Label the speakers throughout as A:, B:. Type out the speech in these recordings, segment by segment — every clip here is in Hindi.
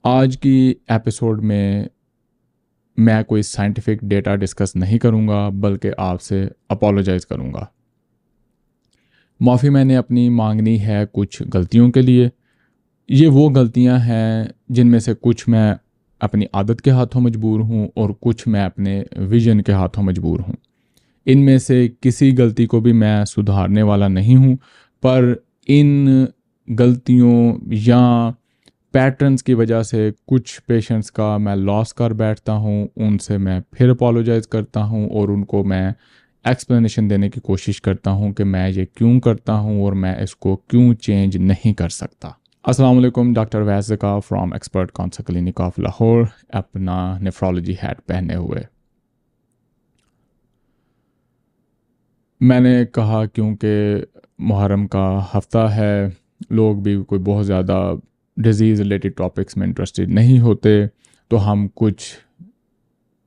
A: आज की एपिसोड में मैं कोई साइंटिफिक डेटा डिस्कस नहीं करूंगा, बल्कि आपसे अपोलोजाइज़ करूंगा। माफ़ी मैंने अपनी मांगनी है कुछ गलतियों के लिए। ये वो गलतियां हैं जिनमें से कुछ मैं अपनी आदत के हाथों मजबूर हूं और कुछ मैं अपने विजन के हाथों मजबूर हूं। इनमें से किसी गलती को भी मैं सुधारने वाला नहीं हूं, पर इन गलतियों या पैटर्न्स की वजह से कुछ पेशेंट्स का मैं लॉस कर बैठता हूँ। उनसे मैं फिर अपोलोजाइज़ करता हूँ और उनको मैं एक्सप्लेनेशन देने की कोशिश करता हूँ कि मैं ये क्यों करता हूँ और मैं इसको क्यों चेंज नहीं कर सकता। अस्सलाम वालेकुम, डॉक्टर वैज़का from expert concert clinic of Lahore, अपना नेफ्रोलॉजी हैट पहने हुए। मैंने कहा क्योंकि मुहर्रम का हफ़्ता है, लोग भी कोई बहुत ज़्यादा डिज़ीज़ रिलेटेड टॉपिक्स में इंटरेस्टेड नहीं होते, तो हम कुछ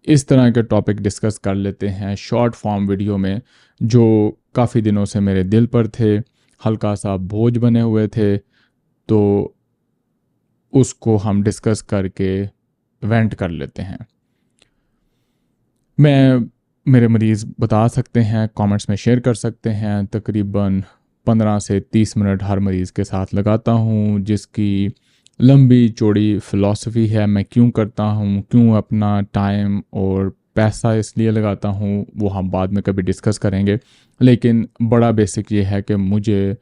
A: इस तरह के टॉपिक डिस्कस कर लेते हैं शॉर्ट फॉर्म वीडियो में, जो काफ़ी दिनों से मेरे दिल पर थे, हल्का सा बोझ बने हुए थे, तो उसको हम डिस्कस करके वेंट कर लेते हैं। मैं मेरे मरीज़ बता सकते हैं, कमेंट्स में शेयर कर सकते हैं। तकरीबन 15 से 30 मिनट हर मरीज़ के साथ लगाता हूँ, जिसकी लंबी चौड़ी फ़िलॉसफी है। मैं क्यों करता हूँ, क्यों अपना टाइम और पैसा इसलिए लगाता हूँ, वो हम बाद में कभी डिस्कस करेंगे। लेकिन बड़ा बेसिक ये है कि मुझे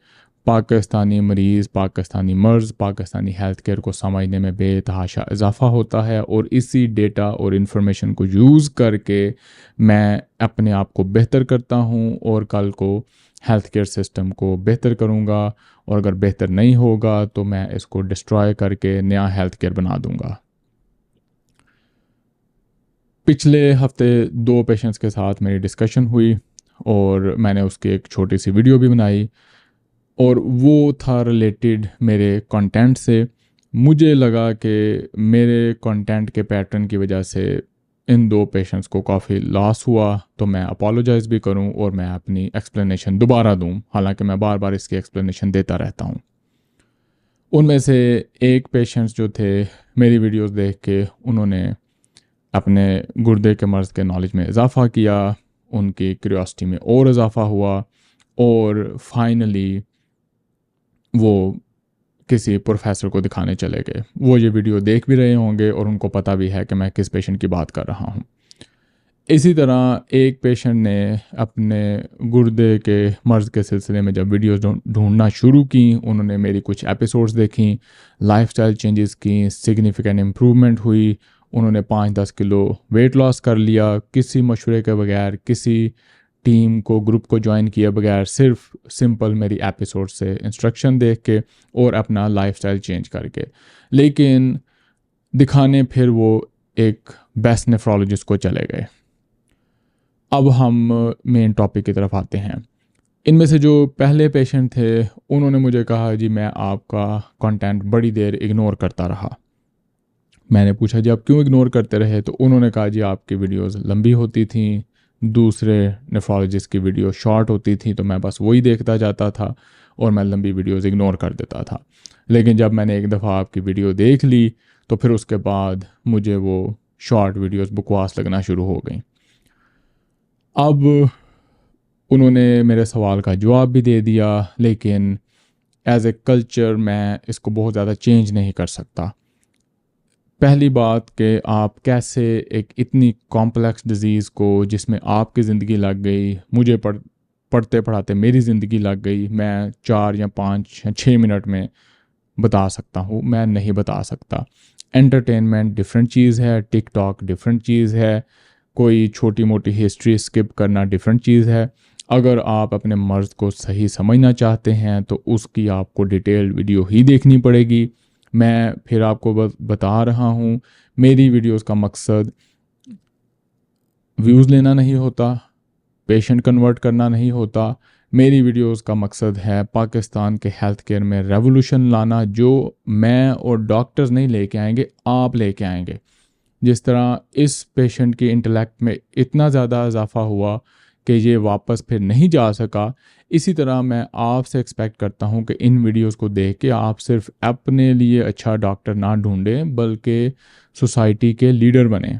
A: पाकिस्तानी मरीज़, पाकिस्तानी मर्ज़, पाकिस्तानी हेल्थ केयर को समझने में बेतहाशा इजाफ़ा होता है, और इसी डेटा और इन्फॉर्मेशन को यूज़ करके मैं अपने आप को बेहतर करता हूँ और कल को हेल्थ केयर सिस्टम को बेहतर करूँगा, और अगर बेहतर नहीं होगा तो मैं इसको डिस्ट्रॉय करके नया हेल्थ केयर बना दूँगा। पिछले हफ्ते 2 पेशेंट्स के साथ मेरी डिस्कशन हुई और मैंने उसकी एक छोटी सी वीडियो भी बनाई, और वो था रिलेटेड मेरे कंटेंट से। मुझे लगा कि मेरे कंटेंट के पैटर्न की वजह से इन 2 पेशेंट्स को काफ़ी लॉस हुआ, तो मैं अपोलोजाइज़ भी करूं और मैं अपनी एक्सप्लेनेशन दोबारा दूं, हालांकि मैं बार बार इसकी एक्सप्लेनेशन देता रहता हूं। उनमें से एक पेशेंट्स जो थे, मेरी वीडियोस देख के उन्होंने अपने गुर्दे के मर्ज़ के नॉलेज में इजाफ़ा किया, उनकी क्यूरियोसिटी में और इजाफ़ा हुआ, और फाइनली वो किसी प्रोफेसर को दिखाने चले गए। वो ये वीडियो देख भी रहे होंगे और उनको पता भी है कि मैं किस पेशेंट की बात कर रहा हूँ। इसी तरह एक पेशेंट ने अपने गुर्दे के मर्ज़ के सिलसिले में जब वीडियोस ढूंढना शुरू की, उन्होंने मेरी कुछ एपिसोड्स देखी, लाइफस्टाइल चेंजेस की, सिग्निफिकेंट इम्प्रूवमेंट हुई। उन्होंने 5-10 किलो वेट लॉस कर लिया, किसी मशवरे के बगैर, किसी टीम को, ग्रुप को ज्वाइन किए बगैर, सिर्फ सिंपल मेरी एपिसोड से इंस्ट्रक्शन देख के और अपना लाइफस्टाइल चेंज करके। लेकिन दिखाने फिर वो एक बेस्ट नेफ्रोलॉजिस्ट को चले गए। अब हम मेन टॉपिक की तरफ आते हैं। इनमें से जो पहले पेशेंट थे, उन्होंने मुझे कहा, जी मैं आपका कंटेंट बड़ी देर इग्नोर करता रहा। मैंने पूछा, जी आप क्यों इग्नोर करते रहे? तो उन्होंने कहा, जी आपकी वीडियोस लंबी होती थी, दूसरे नेफ्रोलॉजिस्ट की वीडियो शॉर्ट होती थी, तो मैं बस वही देखता जाता था और मैं लंबी वीडियोस इग्नोर कर देता था। लेकिन जब मैंने एक दफ़ा आपकी वीडियो देख ली, तो फिर उसके बाद मुझे वो शॉर्ट वीडियोस बकवास लगना शुरू हो गई। अब उन्होंने मेरे सवाल का जवाब भी दे दिया, लेकिन एज ए कल्चर मैं इसको बहुत ज़्यादा चेंज नहीं कर सकता। पहली बात कि आप कैसे एक इतनी कॉम्प्लेक्स डिज़ीज़ को, जिसमें आपकी ज़िंदगी लग गई, मुझे पढ़ते पढ़ाते मेरी ज़िंदगी लग गई, मैं 4 या 5 या 6 मिनट में बता सकता हूँ, मैं नहीं बता सकता। एंटरटेनमेंट डिफरेंट चीज़ है, टिकटॉक डिफरेंट चीज़ है, कोई छोटी मोटी हिस्ट्री स्किप करना डिफरेंट चीज़ है। अगर आप अपने मर्ज़ को सही समझना चाहते हैं तो उसकी आपको डिटेल्ड वीडियो ही देखनी पड़ेगी। मैं फिर आपको बता रहा हूँ, मेरी वीडियोस का मकसद व्यूज़ लेना नहीं होता, पेशेंट कन्वर्ट करना नहीं होता। मेरी वीडियोस का मकसद है पाकिस्तान के हेल्थ केयर में रेवोल्यूशन लाना, जो मैं और डॉक्टर्स नहीं लेके आएंगे, आप लेके आएंगे। जिस तरह इस पेशेंट की इंटेलेक्ट में इतना ज़्यादा इजाफा हुआ कि ये वापस फिर नहीं जा सका। इसी तरह मैं आपसे एक्सपेक्ट करता हूँ कि इन वीडियोस को देख के आप सिर्फ अपने लिए अच्छा डॉक्टर ना ढूंढें बल्कि सोसाइटी के लीडर बने,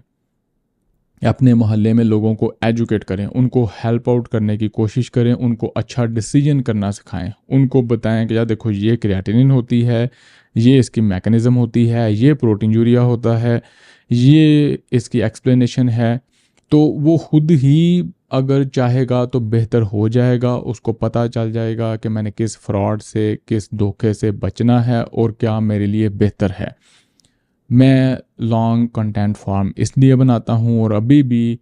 A: अपने मोहल्ले में लोगों को एजुकेट करें, उनको हेल्प आउट करने की कोशिश करें, उनको अच्छा डिसीजन करना सिखाएं, उनको बताएं कि यार देखो ये क्रिएटिनिन होती है, ये इसकी मैकेनिज़्म होती है, ये प्रोटीन यूरिया होता है, ये इसकी एक्सप्लेनेशन है। तो वो खुद ही अगर चाहेगा तो बेहतर हो जाएगा, उसको पता चल जाएगा कि मैंने किस फ्रॉड से, किस धोखे से बचना है और क्या मेरे लिए बेहतर है। मैं लॉन्ग कंटेंट फॉर्म इसलिए बनाता हूँ और अभी भी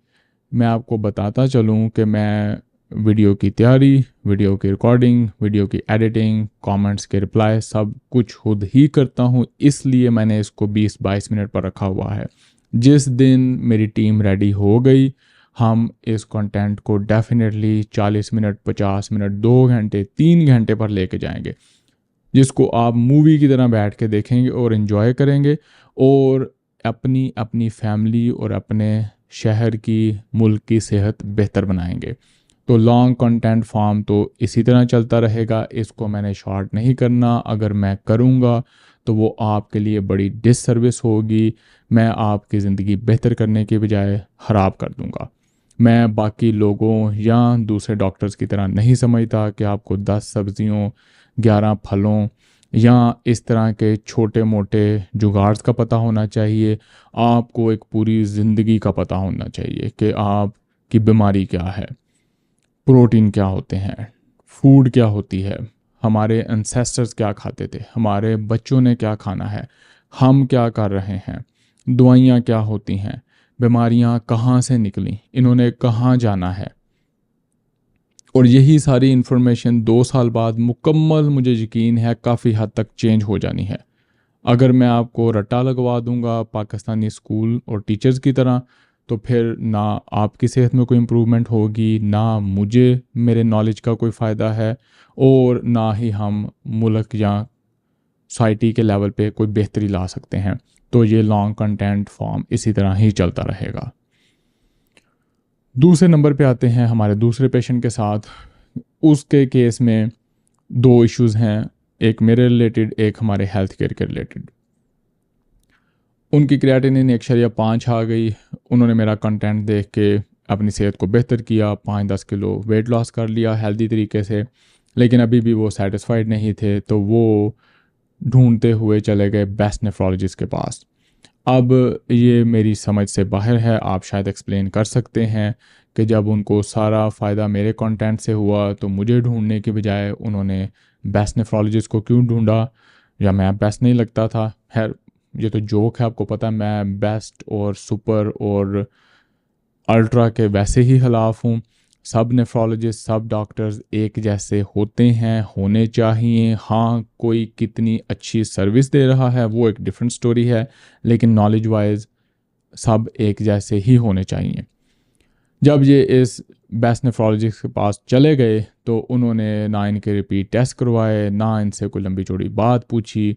A: मैं आपको बताता चलूँ कि मैं वीडियो की तैयारी, वीडियो की रिकॉर्डिंग, वीडियो की एडिटिंग, कमेंट्स के रिप्लाई सब कुछ खुद ही करता हूँ। इसलिए मैंने इसको 20-22 मिनट पर रखा हुआ है। जिस दिन मेरी टीम रेडी हो गई, हम इस कंटेंट को डेफिनेटली 40 मिनट, 50 मिनट, 2 घंटे, 3 घंटे पर लेके जाएंगे, जिसको आप मूवी की तरह बैठ के देखेंगे और इन्जॉय करेंगे और अपनी अपनी फैमिली और अपने शहर की, मुल्क की सेहत बेहतर बनाएंगे। तो लॉन्ग कंटेंट फॉर्म तो इसी तरह चलता रहेगा, इसको मैंने शॉर्ट नहीं करना। अगर मैं करूँगा तो वो आपके लिए बड़ी डिससर्विस होगी, मैं आपकी ज़िंदगी बेहतर करने के बजाय ख़राब कर दूँगा। मैं बाकी लोगों या दूसरे डॉक्टर्स की तरह नहीं समझता कि आपको 10 सब्जियों, 11 फलों या इस तरह के छोटे मोटे जुगाड़ का पता होना चाहिए। आपको एक पूरी ज़िंदगी का पता होना चाहिए कि आपकी बीमारी क्या है, प्रोटीन क्या होते हैं, फूड क्या होती है, हमारे एंसेस्टर्स क्या खाते थे, हमारे बच्चों ने क्या खाना है, हम क्या कर रहे हैं, दवाइयाँ क्या होती हैं, बीमारियाँ कहाँ से निकली, इन्होंने कहाँ जाना है। और यही सारी इन्फॉर्मेशन 2 साल बाद मुकम्मल, मुझे यकीन है, काफ़ी हद तक चेंज हो जानी है। अगर मैं आपको रट्टा लगवा दूंगा पाकिस्तानी स्कूल और टीचर्स की तरह, तो फिर ना आपकी सेहत में कोई इम्प्रूवमेंट होगी, ना मुझे मेरे नॉलेज का कोई फ़ायदा है, और ना ही हम मुल्क या सोसाइटी के लेवल पे कोई बेहतरी ला सकते हैं। तो ये लॉन्ग कंटेंट फॉर्म इसी तरह ही चलता रहेगा। दूसरे नंबर पे आते हैं हमारे दूसरे पेशेंट के साथ। उसके केस में 2 इश्यूज़ हैं, एक मेरे रिलेटेड, एक हमारे हेल्थ केयर के रिलेटेड। उनकी क्रिएटिनिन 1.5 आ गई। उन्होंने मेरा कंटेंट देख के अपनी सेहत को बेहतर किया, 5-10 किलो वेट लॉस कर लिया हेल्दी तरीके से, लेकिन अभी भी वो सेटिस्फाइड नहीं थे। तो वो ढूंढते हुए चले गए बेस्ट नेफ्रोलॉजिस्ट के पास। अब ये मेरी समझ से बाहर है, आप शायद एक्सप्लेन कर सकते हैं कि जब उनको सारा फ़ायदा मेरे कंटेंट से हुआ तो मुझे ढूंढने के बजाय उन्होंने बेस्ट नेफ्रोलॉजिस्ट को क्यों ढूंढा, या मैं बेस्ट नहीं लगता था। खैर ये तो जोक है, आपको पता है मैं बेस्ट और सुपर और अल्ट्रा के वैसे ही खिलाफ हूँ। सब नेफ्रोलॉजिस्ट, सब डॉक्टर्स एक जैसे होते हैं, होने चाहिए। हाँ, कोई कितनी अच्छी सर्विस दे रहा है वो एक डिफरेंट स्टोरी है, लेकिन नॉलेज वाइज सब एक जैसे ही होने चाहिए। जब ये इस बेस्ट नेफ्रोलॉजिस्ट के पास चले गए तो उन्होंने ना इनके रिपीट टेस्ट करवाए, ना इनसे कोई लंबी चौड़ी बात पूछी।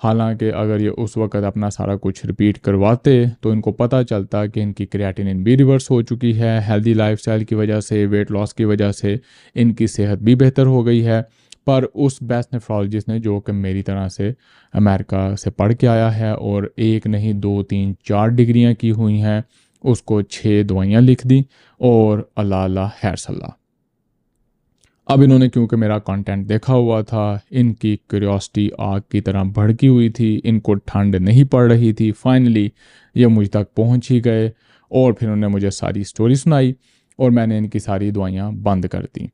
A: हालांकि अगर ये उस वक्त अपना सारा कुछ रिपीट करवाते तो इनको पता चलता कि इनकी क्रिएटिनिन भी रिवर्स हो चुकी है, हेल्दी लाइफस्टाइल की वजह से, वेट लॉस की वजह से इनकी सेहत भी बेहतर हो गई है। पर उस बेस्ट नेफ्रोलॉजिस्ट ने, जो कि मेरी तरह से अमेरिका से पढ़ के आया है और एक नहीं 2, 3, 4 डिग्रियां की हुई हैं, उसको 6 दवाइयाँ लिख दी और अल्लाह अल्लाह खैर सल्ला। अब इन्होंने क्योंकि मेरा कंटेंट देखा हुआ था, इनकी क्यूरियोसिटी आग की तरह भड़की हुई थी, इनको ठंड नहीं पड़ रही थी। फाइनली ये मुझ तक पहुंच ही गए और फिर उन्होंने मुझे सारी स्टोरी सुनाई और मैंने इनकी सारी दवाइयाँ बंद कर दी।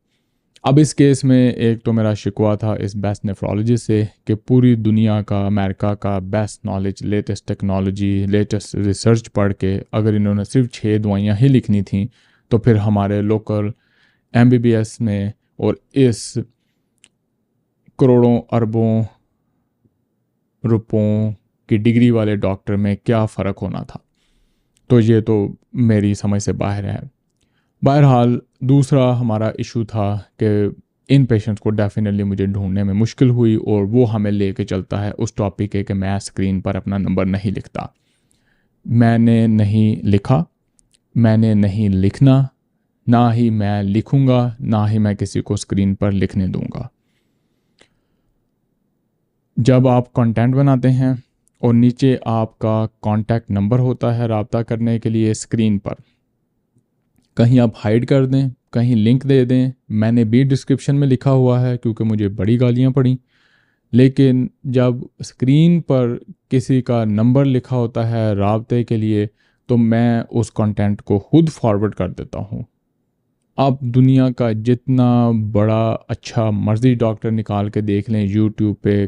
A: अब इस केस में एक तो मेरा शिकवा था इस बेस्ट नेफ्रोलॉजिस्ट से कि पूरी दुनिया का, अमेरिका का best knowledge, latest technology, latest research पढ़ के अगर इन्होंने सिर्फ 6 दवाइयाँ ही लिखनी थी, तो फिर हमारे लोकल MBBS में और इस करोड़ों अरबों रुपयों की डिग्री वाले डॉक्टर में क्या फ़र्क होना था। तो ये तो मेरी समझ से बाहर है। बहरहाल दूसरा हमारा इशू था कि इन पेशेंट्स को डेफिनेटली मुझे ढूंढने में मुश्किल हुई और वो हमें लेके चलता है उस टॉपिक है कि मैं स्क्रीन पर अपना नंबर नहीं लिखता। मैंने नहीं लिखा, मैंने नहीं लिखना, ना ही मैं लिखूंगा, ना ही मैं किसी को स्क्रीन पर लिखने दूंगा। जब आप कंटेंट बनाते हैं और नीचे आपका कॉन्टैक्ट नंबर होता है रब्ता करने के लिए स्क्रीन पर, कहीं आप हाइड कर दें, कहीं लिंक दे दें। मैंने भी डिस्क्रिप्शन में लिखा हुआ है क्योंकि मुझे बड़ी गालियाँ पड़ी, लेकिन जब स्क्रीन पर किसी का नंबर लिखा होता है राब्ते के लिए, तो मैं उस कंटेंट को खुद फॉरवर्ड कर देता हूँ। आप दुनिया का जितना बड़ा अच्छा मर्जी डॉक्टर निकाल के देख लें, यूट्यूब पे,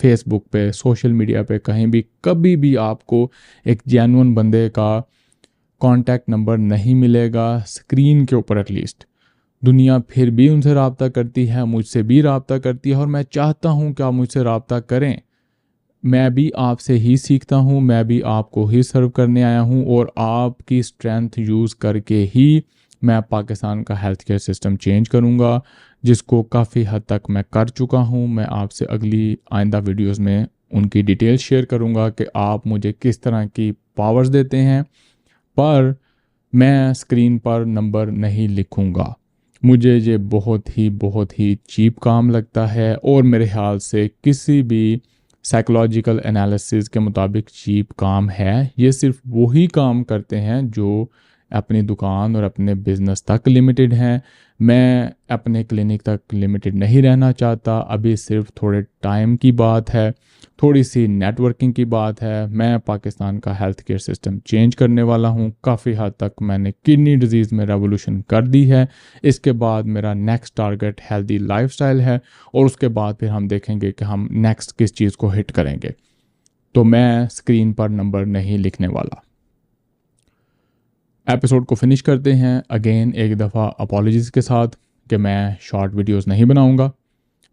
A: फेसबुक पे, सोशल मीडिया पे, कहीं भी कभी भी आपको एक जेन्युइन बंदे का कॉन्टैक्ट नंबर नहीं मिलेगा स्क्रीन के ऊपर। एटलीस्ट दुनिया फिर भी उनसे रब्ता करती है, मुझसे भी रब्ता करती है, और मैं चाहता हूँ कि आप मुझसे रब्ता करें। मैं भी आपसे ही सीखता हूँ, मैं भी आपको ही सर्व करने आया हूँ, और आपकी स्ट्रेंथ यूज़ करके ही मैं पाकिस्तान का हेल्थ केयर सिस्टम चेंज करूँगा, जिसको काफ़ी हद तक मैं कर चुका हूँ। मैं आपसे अगली आइंदा वीडियोस में उनकी डिटेल शेयर करूँगा कि आप मुझे किस तरह की पावर्स देते हैं, पर मैं स्क्रीन पर नंबर नहीं लिखूँगा। मुझे ये बहुत ही चीप काम लगता है, और मेरे ख्याल से किसी भी साइकोलॉजिकल एनालिसिस के मुताबिक चीप काम है। ये सिर्फ वही काम करते हैं जो अपनी दुकान और अपने बिज़नेस तक लिमिटेड हैं। मैं अपने क्लिनिक तक लिमिटेड नहीं रहना चाहता। अभी सिर्फ थोड़े टाइम की बात है, थोड़ी सी नेटवर्किंग की बात है। मैं पाकिस्तान का हेल्थ केयर सिस्टम चेंज करने वाला हूँ। काफ़ी हद तक मैंने किडनी डिजीज़ में रेवोल्यूशन कर दी है। इसके बाद मेरा नेक्स्ट टारगेट हेल्दी लाइफस्टाइल है, और उसके बाद फिर हम देखेंगे कि हम नेक्स्ट किस चीज़ को हिट करेंगे। तो मैं स्क्रीन पर नंबर नहीं लिखने वाला। एपिसोड को फिनिश करते हैं अगेन एक दफ़ा अपॉलॉजीज़ के साथ कि मैं शॉर्ट वीडियोस नहीं बनाऊंगा,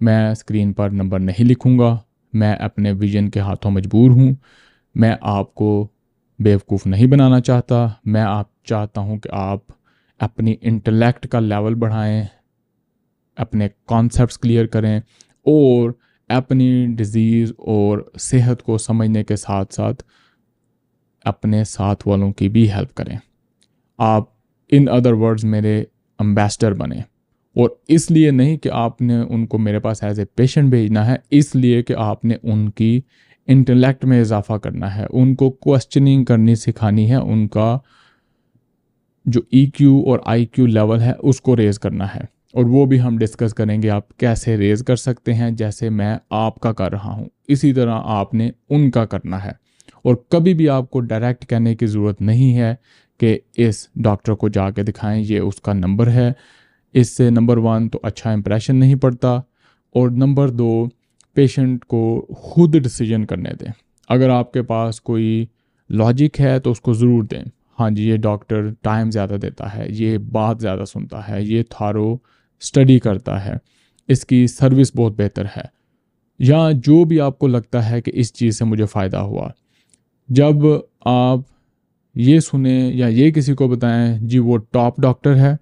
A: मैं स्क्रीन पर नंबर नहीं लिखूंगा। मैं अपने विजन के हाथों मजबूर हूँ। मैं आपको बेवकूफ़ नहीं बनाना चाहता। मैं आप चाहता हूँ कि आप अपनी इंटेलेक्ट का लेवल बढ़ाएं, अपने कॉन्सेप्ट्स क्लियर करें, और अपनी डिज़ीज़ और सेहत को समझने के साथ साथ अपने साथ वालों की भी हेल्प करें। आप इन अदर वर्ड्स मेरे एम्बेसडर बने, और इसलिए नहीं कि आपने उनको मेरे पास एज ए पेशेंट भेजना है, इसलिए कि आपने उनकी इंटेलेक्ट में इजाफा करना है, उनको क्वेश्चनिंग करनी सिखानी है, उनका जो EQ और IQ लेवल है उसको रेज़ करना है। और वो भी हम डिस्कस करेंगे आप कैसे रेज़ कर सकते हैं। जैसे मैं आपका कर रहा हूँ, इसी तरह आपने उनका करना है। और कभी भी आपको डायरेक्ट कहने की ज़रूरत नहीं है कि इस डॉक्टर को जाके दिखाएं, ये उसका नंबर है। इससे नंबर 1 तो अच्छा इंप्रेशन नहीं पड़ता, और नंबर 2 पेशेंट को खुद डिसीजन करने दें। अगर आपके पास कोई लॉजिक है तो उसको ज़रूर दें। हाँ जी, ये डॉक्टर टाइम ज़्यादा देता है, ये बात ज़्यादा सुनता है, ये थारो स्टडी करता है, इसकी सर्विस बहुत बेहतर है, या जो भी आपको लगता है कि इस चीज़ से मुझे फ़ायदा हुआ। जब आप ये सुने या ये किसी को बताएं जी वो टॉप डॉक्टर है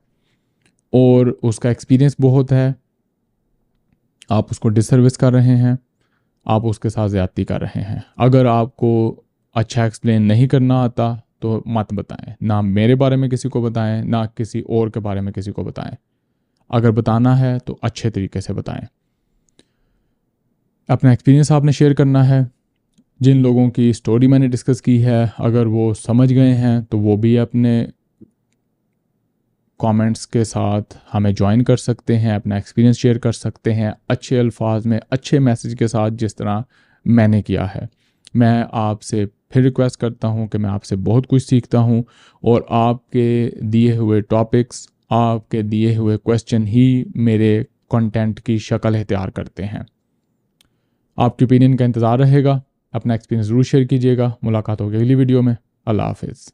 A: और उसका एक्सपीरियंस बहुत है, आप उसको डिसर्विस कर रहे हैं, आप उसके साथ ज़्यादती कर रहे हैं। अगर आपको अच्छा एक्सप्लेन नहीं करना आता तो मत बताएं, ना मेरे बारे में किसी को बताएं, ना किसी और के बारे में किसी को बताएं। अगर बताना है तो अच्छे तरीके से बताएं। अपना एक्सपीरियंस आपने शेयर करना है। जिन लोगों की स्टोरी मैंने डिस्कस की है, अगर वो समझ गए हैं तो वो भी अपने कमेंट्स के साथ हमें ज्वाइन कर सकते हैं, अपना एक्सपीरियंस शेयर कर सकते हैं अच्छे अल्फाज में, अच्छे मैसेज के साथ, जिस तरह मैंने किया है। मैं आपसे फिर रिक्वेस्ट करता हूं कि मैं आपसे बहुत कुछ सीखता हूं, और आपके दिए हुए टॉपिक्स, आपके दिए हुए क्वेश्चन ही मेरे कंटेंट की शक्ल इख्तियार करते हैं। आपके ओपिनियन का इंतज़ार रहेगा। अपना एक्सपीरियंस ज़रूर शेयर कीजिएगा। मुलाकात होगी अगली वीडियो में। अल्लाह हाफिज़।